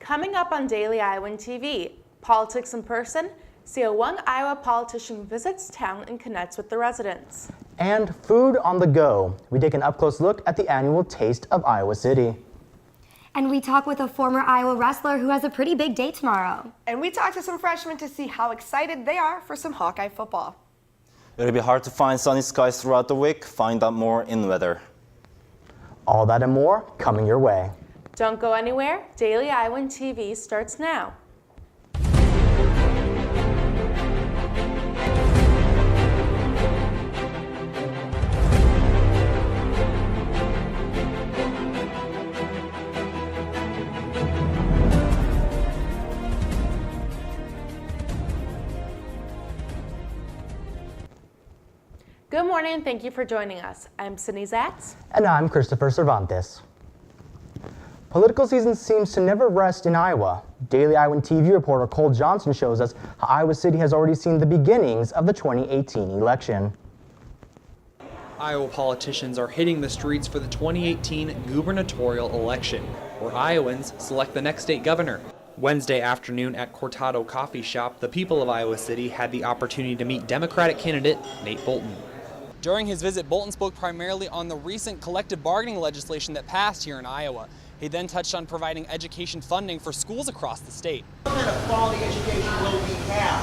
Coming up on Daily Iowan TV, Politics in Person, see a young Iowa politician visits town and connects with the residents. And Food on the Go. We take an up-close look at the annual Taste of Iowa City. And we talk with a former Iowa wrestler who has a pretty big day tomorrow. And we talk to some freshmen to see how excited they are for some Hawkeye football. It'll be hard to find sunny skies throughout the week. Find out more in weather. All that and more coming your way. Don't go anywhere. Daily Iowan TV starts now. Good morning and thank you for joining us. I'm Sydney Zatz. And I'm Christopher Cervantes. Political season seems to never rest in Iowa. Daily Iowan TV reporter Cole Johnson shows us how Iowa City has already seen the beginnings of the 2018 election. Iowa politicians are hitting the streets for the 2018 gubernatorial election, where Iowans select the next state governor. Wednesday afternoon at Cortado Coffee Shop, the people of Iowa City had the opportunity to meet Democratic candidate Nate Bolton. During his visit, Bolton spoke primarily on the recent collective bargaining legislation that passed here in Iowa. He then touched on providing education funding for schools across the state. What kind of quality education will we have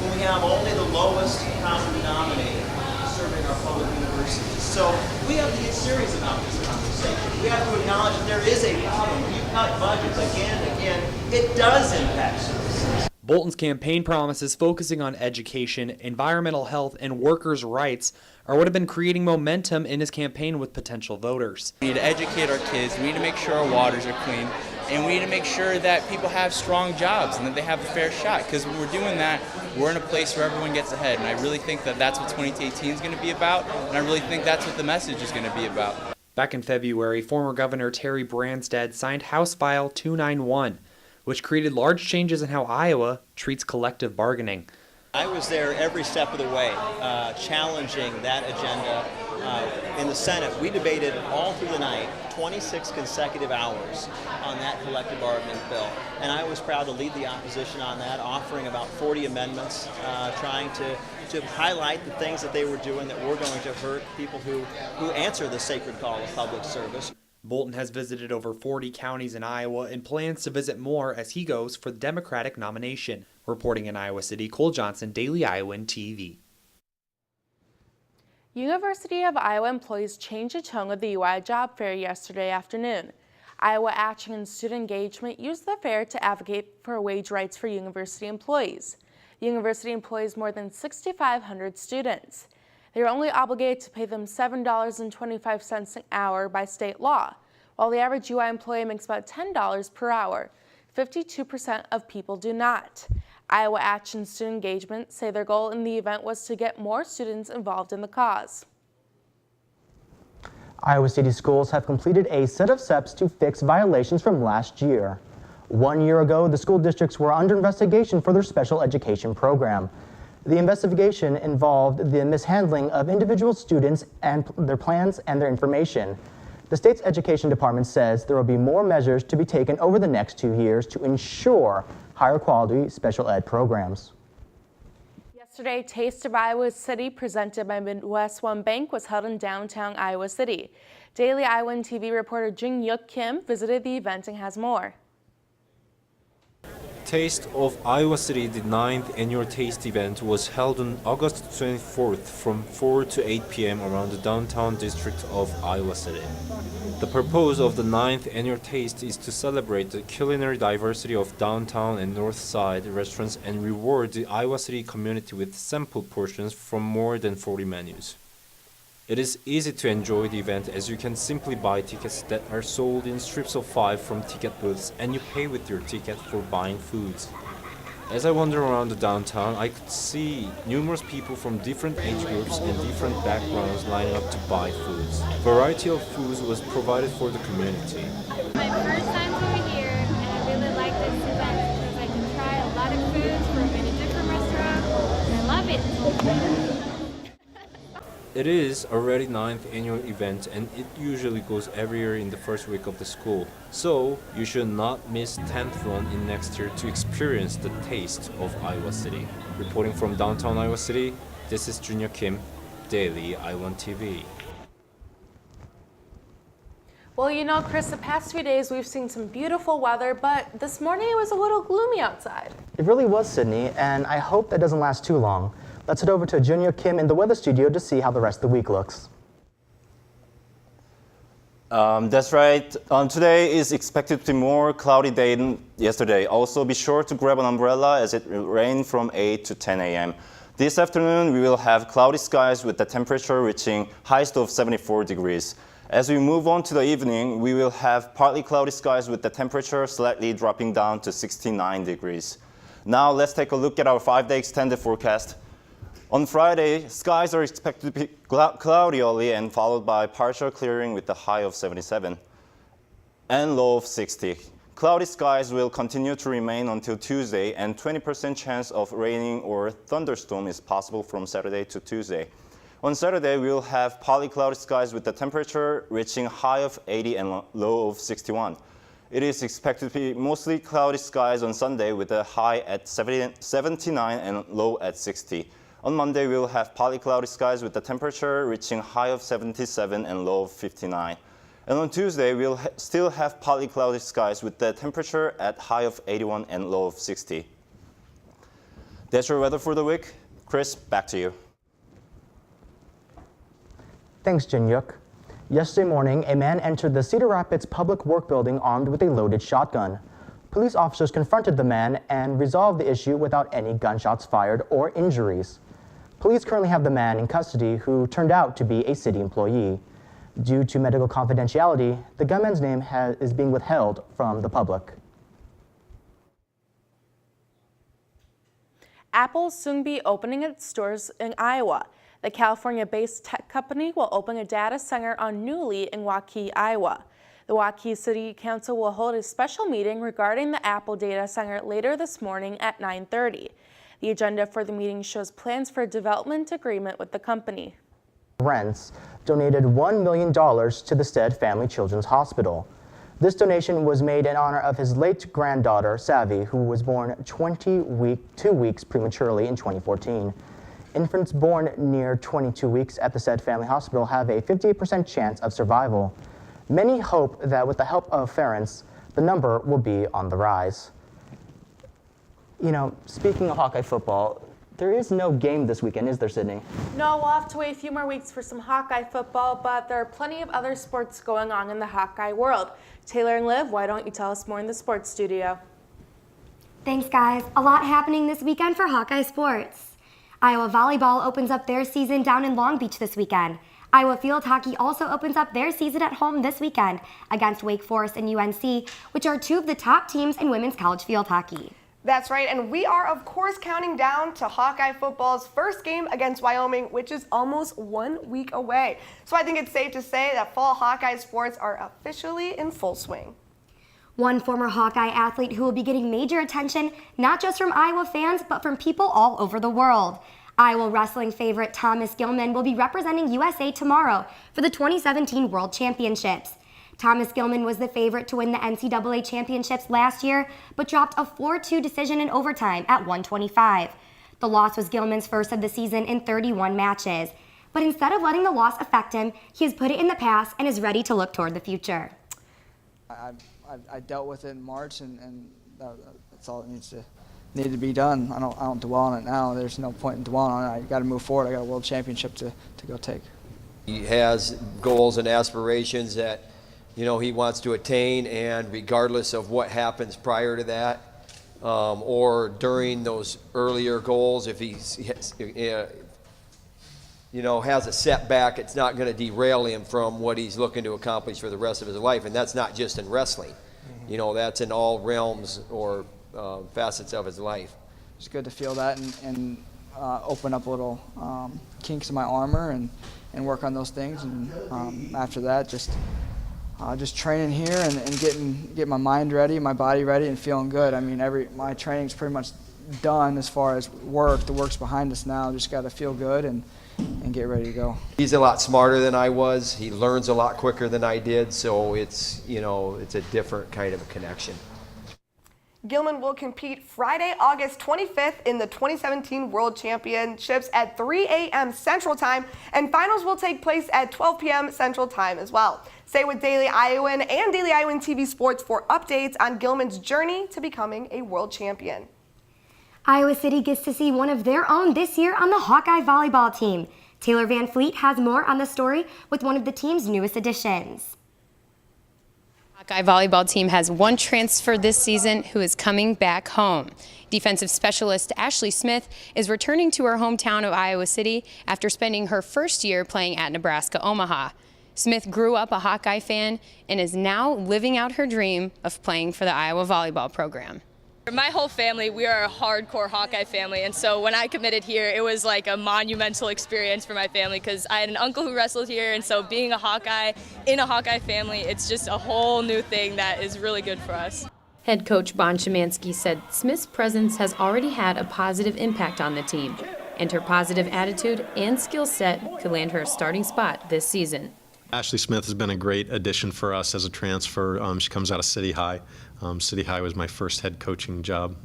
when we have only the lowest common denominator serving our public universities? So we have to get serious about this conversation. We have to acknowledge that there is a problem. When you cut budgets again and again, it does impact services. Bolton's campaign promises focusing on education, environmental health, and workers' rights are what have been creating momentum in his campaign with potential voters. We need to educate our kids, we need to make sure our waters are clean, and we need to make sure that people have strong jobs and that they have a fair shot. Because when we're doing that, we're in a place where everyone gets ahead. And I really think that that's what 2018 is going to be about, and I really think that's what the message is going to be about. Back in February, former Governor Terry Branstad signed House File 291, which created large changes in how Iowa treats collective bargaining. I was there every step of the way, challenging that agenda. In the Senate, we debated all through the night, 26 consecutive hours on that collective bargaining bill. And I was proud to lead the opposition on that, offering about 40 amendments, trying to highlight the things that they were doing that were going to hurt people who answer the sacred call of public service. Bolton has visited over 40 counties in Iowa and plans to visit more as he goes for the Democratic nomination. Reporting in Iowa City, Cole Johnson, Daily Iowan TV. University of Iowa employees changed the tone of the UI job fair yesterday afternoon. Iowa Action and Student Engagement used the fair to advocate for wage rights for university employees. University employs more than 6,500 students. They are only obligated to pay them $7.25 an hour by state law, while the average UI employee makes about $10 per hour. 52% of people do not. Iowa Action Student Engagement say their goal in the event was to get more students involved in the cause. Iowa City schools have completed a set of steps to fix violations from last year. 1 year ago, the school districts were under investigation for their special education program. The investigation involved the mishandling of individual students and their plans and their information. The state's education department says there will be more measures to be taken over the next 2 years to ensure higher quality special ed programs. Yesterday, Taste of Iowa City, presented by Midwest One Bank, was held in downtown Iowa City. Daily Iowan TV reporter Jing Yuk Kim visited the event and has more. Taste of Iowa City, the 9th annual Taste event, was held on August 24th from 4 to 8 p.m. around the downtown district of Iowa City. The purpose of the 9th annual Taste is to celebrate the culinary diversity of downtown and north side restaurants and reward the Iowa City community with sample portions from more than 40 menus. It is easy to enjoy the event as you can simply buy tickets that are sold in strips of 5 from ticket booths and you pay with your ticket for buying foods. As I wander around the downtown, I could see numerous people from different age groups and different backgrounds lining up to buy foods. Variety of foods was provided for the community. My first time over here and I really like this event because I can try a lot of foods from many different restaurants and I love it. It is already 9th annual event and it usually goes every year in the first week of the school. So you should not miss 10th one in next year to experience the taste of Iowa City. Reporting from downtown Iowa City, this is Junior Kim, Daily Iowan TV. Well, you know, Chris, the past few days we've seen some beautiful weather, but this morning it was a little gloomy outside. It really was, Sydney, and I hope that doesn't last too long. Let's head over to Junior Kim in the weather studio to see how the rest of the week looks. That's right. Today is expected to be more cloudy day than yesterday. Also, be sure to grab an umbrella as it will rain from 8 to 10 a.m. This afternoon, we will have cloudy skies with the temperature reaching highest of 74 degrees. As we move on to the evening, we will have partly cloudy skies with the temperature slightly dropping down to 69 degrees. Now, let's take a look at our 5-day extended forecast. On Friday, skies are expected to be cloudy early and followed by partial clearing with a high of 77 and low of 60. Cloudy skies will continue to remain until Tuesday, and 20% chance of raining or thunderstorm is possible from Saturday to Tuesday. On Saturday, we will have partly cloudy skies with the temperature reaching high of 80 and low of 61. It is expected to be mostly cloudy skies on Sunday with a high at 79 and low at 60. On Monday, we will have partly cloudy skies with the temperature reaching high of 77 and low of 59. And on Tuesday, we'll still have partly cloudy skies with the temperature at high of 81 and low of 60. That's your weather for the week. Chris, back to you. Thanks, Jinyuk. Yesterday morning, a man entered the Cedar Rapids Public Work Building armed with a loaded shotgun. Police officers confronted the man and resolved the issue without any gunshots fired or injuries. Police currently have the man in custody, who turned out to be a city employee. Due to medical confidentiality, the gunman's name is being withheld from the public. Apple will soon be opening its stores in Iowa. The California-based tech company will open a data center on Newly in Waukee, Iowa. The Waukee City Council will hold a special meeting regarding the Apple data center later this morning at 9:30. The agenda for the meeting shows plans for a development agreement with the company. Rents donated $1 million to the Stead Family Children's Hospital. This donation was made in honor of his late granddaughter, Savvy, who was born 2 weeks prematurely in 2014. Infants born near 22 weeks at the Stead Family Hospital have a 58% chance of survival. Many hope that with the help of parents, the number will be on the rise. You know, speaking of Hawkeye football, there is no game this weekend, is there, Sydney? No, we'll have to wait a few more weeks for some Hawkeye football, but there are plenty of other sports going on in the Hawkeye world. Taylor and Liv, why don't you tell us more in the sports studio? Thanks, guys. A lot happening this weekend for Hawkeye sports. Iowa volleyball opens up their season down in Long Beach this weekend. Iowa field hockey also opens up their season at home this weekend against Wake Forest and UNC, which are two of the top teams in women's college field hockey. That's right, and we are, of course, counting down to Hawkeye football's first game against Wyoming, which is almost 1 week away. So I think it's safe to say that fall Hawkeye sports are officially in full swing. One former Hawkeye athlete who will be getting major attention, not just from Iowa fans, but from people all over the world. Iowa wrestling favorite Thomas Gilman will be representing USA tomorrow for the 2017 World Championships. Thomas Gilman was the favorite to win the NCAA championships last year, but dropped a 4-2 decision in overtime at 125. The loss was Gilman's first of the season in 31 matches. But instead of letting the loss affect him, he has put it in the past and is ready to look toward the future. I dealt with it in March, and that's all that needed to be done. I don't dwell on it now. There's no point in dwelling on it. I got to move forward. I got a world championship to go take. He has goals and aspirations that he wants to attain, and regardless of what happens prior to that or during those earlier goals, if he has a setback, it's not going to derail him from what he's looking to accomplish for the rest of his life. And that's not just in wrestling. That's in all realms or facets of his life. It's good to feel that and open up a little kinks in my armor and work on those things. And after that, just training here and getting my mind ready, my body ready, and feeling good. I mean, my training's pretty much done as far as work. The work's behind us now. Just got to feel good and and get ready to go. He's a lot smarter than I was. He learns a lot quicker than I did, so it's a different kind of a connection. Gilman will compete Friday, August 25th in the 2017 World Championships at 3 a.m. Central Time, and finals will take place at 12 p.m. Central Time as well. Stay with Daily Iowan and Daily Iowan TV Sports for updates on Gilman's journey to becoming a world champion. Iowa City gets to see one of their own this year on the Hawkeye volleyball team. Taylor Van Fleet has more on the story with one of the team's newest additions. Hawkeye volleyball team has one transfer this season who is coming back home. Defensive specialist Ashley Smith is returning to her hometown of Iowa City after spending her first year playing at Nebraska Omaha. Smith grew up a Hawkeye fan and is now living out her dream of playing for the Iowa volleyball program. My whole family, we are a hardcore Hawkeye family, and so when I committed here, it was like a monumental experience for my family because I had an uncle who wrestled here, and so being a Hawkeye in a Hawkeye family, it's just a whole new thing that is really good for us. Head coach Bon Szymanski said Smith's presence has already had a positive impact on the team, and her positive attitude and skill set could land her a starting spot this season. Ashley Smith has been a great addition for us as a transfer. She comes out of City High. City High was my first head coaching job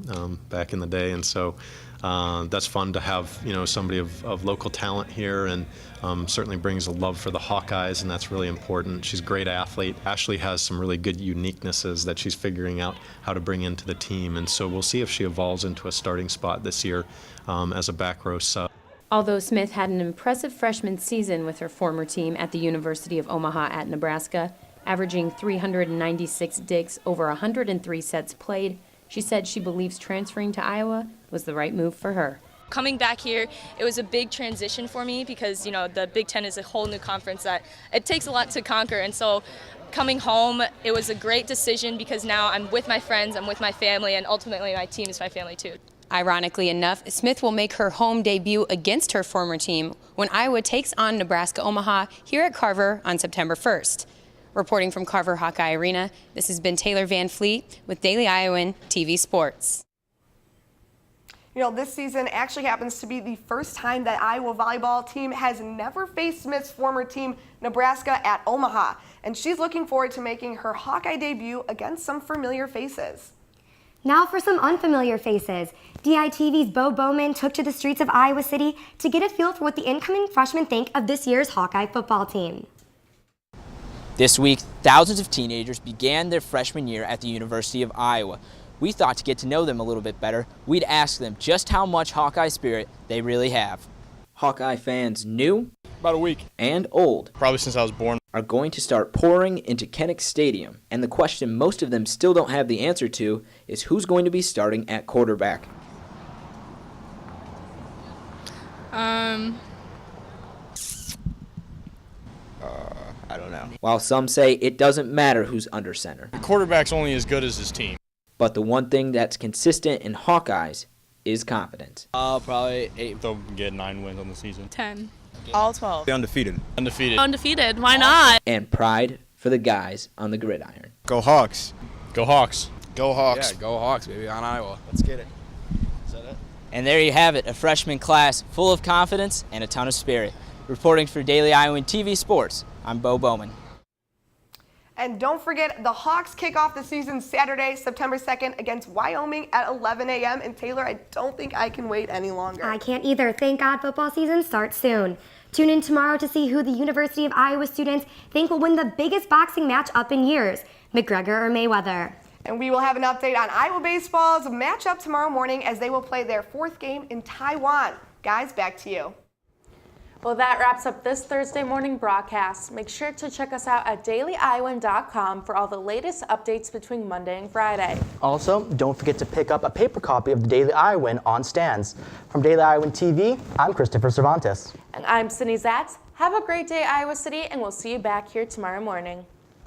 back in the day, and so that's fun to have somebody of local talent here, and certainly brings a love for the Hawkeyes, and that's really important. She's a great athlete. Ashley has some really good uniquenesses that she's figuring out how to bring into the team, and so we'll see if she evolves into a starting spot this year as a back row sub. Although Smith had an impressive freshman season with her former team at the University of Omaha at Nebraska, averaging 396 digs over 103 sets played, she said she believes transferring to Iowa was the right move for her. Coming back here, it was a big transition for me because, the Big Ten is a whole new conference that it takes a lot to conquer, and so coming home, it was a great decision because now I'm with my friends, I'm with my family, and ultimately my team is my family too. Ironically enough, Smith will make her home debut against her former team when Iowa takes on Nebraska Omaha here at Carver on September 1st. Reporting from Carver Hawkeye Arena, this has been Taylor Van Fleet with Daily Iowan TV Sports. This season actually happens to be the first time that Iowa volleyball team has never faced Smith's former team, Nebraska, at Omaha. And she's looking forward to making her Hawkeye debut against some familiar faces. Now for some unfamiliar faces. DITV's Bo Bowman took to the streets of Iowa City to get a feel for what the incoming freshmen think of this year's Hawkeye football team. This week, thousands of teenagers began their freshman year at the University of Iowa. We thought to get to know them a little bit better, we'd ask them just how much Hawkeye spirit they really have. Hawkeye fans new, about a week, and old, probably since I was born, are going to start pouring into Kinnick Stadium. And the question most of them still don't have the answer to is who's going to be starting at quarterback. I don't know. While some say it doesn't matter who's under center. The quarterback's only as good as his team. But the one thing that's consistent in Hawkeyes is confidence. Probably 8. They'll get 9 wins on the season. 10. All 12. Undefeated. Undefeated. Undefeated. Why not? And pride for the guys on the gridiron. Go Hawks. Go Hawks. Go Hawks. Yeah, go Hawks, baby, on Iowa. Let's get it. Is that it? And there you have it, a freshman class full of confidence and a ton of spirit. Reporting for Daily Iowan TV Sports, I'm Bo Bowman. And don't forget, the Hawks kick off the season Saturday, September 2nd against Wyoming at 11 a.m. And Taylor, I don't think I can wait any longer. I can't either. Thank God football season starts soon. Tune in tomorrow to see who the University of Iowa students think will win the biggest boxing match up in years, McGregor or Mayweather. And we will have an update on Iowa baseball's matchup tomorrow morning as they will play their 4th game in Taiwan. Guys, back to you. Well, that wraps up this Thursday morning broadcast. Make sure to check us out at dailyiowan.com for all the latest updates between Monday and Friday. Also, don't forget to pick up a paper copy of the Daily Iowan on stands. From Daily Iowan TV, I'm Christopher Cervantes. And I'm Sydney Zatz. Have a great day, Iowa City, and we'll see you back here tomorrow morning.